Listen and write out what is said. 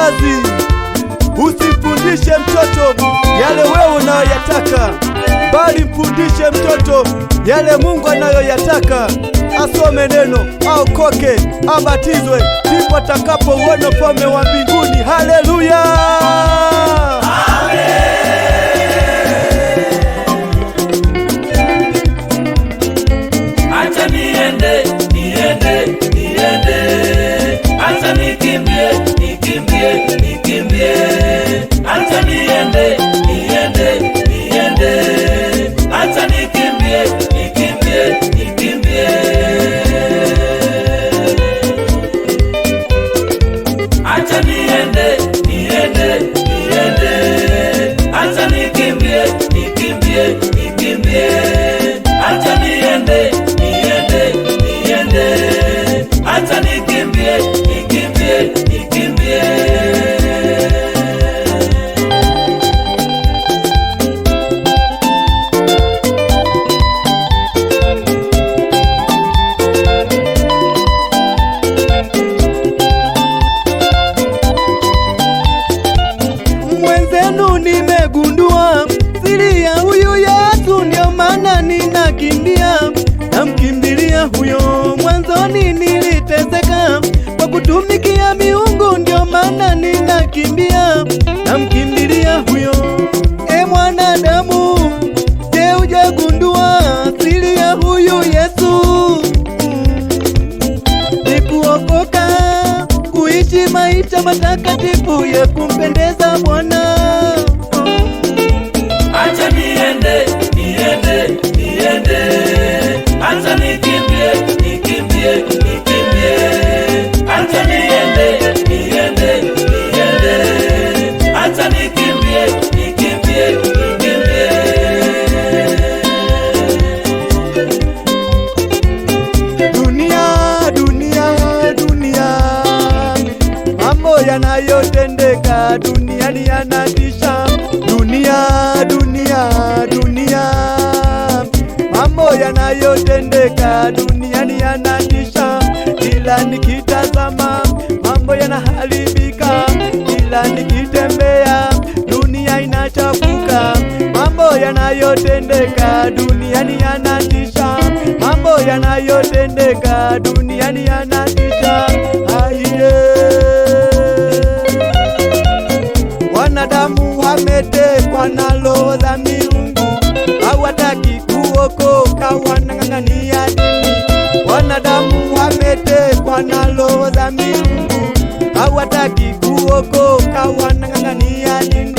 Mzazi, usifundishe mtoto yale wewe unayoyataka, bali mfundishe mtoto yale Mungu anayoyataka. Asome neno, aokoke, abatizwe, ndipo atakapouona ufalme wa mbinguni. Haleluya! Acha niende, niende, niende, acha nikimbie, nikimbie, nikimbie, acha niende, niende, niende, acha nikimbie, nikimbie, nikimbie, acha niende, niende, niende, acha nikimbie, nikimbie, nikimbie, acha niende, niende, niende, acha nikimbie, nikimbie, nikimbie. Mwenzenu nimegundua siri ya huyu Yesu, ndio maana ninakimbia, namkimbilia huyo. Mwanzoni niliteseka kwa kutumikia miungu, ndio maana ninakimbia, namkimbilia huyo. E mwanadamu, je, hujagundua siri ya huyu Yesu? Ni kuokoka, kuishi maisha matakatifu ya kumpendeza Bwana. Acha niende, niende, niende, acha nikimbie, nikimbie, nikimbie, acha niende, niende, niende, acha nikimbie, nikimbie, nikimbie. Dunia, dunia, dunia, mambo yanayotendeka duniani yanatisha. Dunia, dunia, dunia, mambo yanayotendeka duniani yanatisha. Kila nikitazama mambo yanaharibika, kila nikitembea dunia inachafuka. Mambo yanayotendeka duniani yanatisha, mambo yanayotendeka duniani yanatisha. Aiye, wanadamu wametekwa na roho za miungu, hawataki kuokoka, wanang'ang'ania dini. Wanadamu wametekwa na roho za miungu, hawataki kuokoka, wanang'ang'ania dini.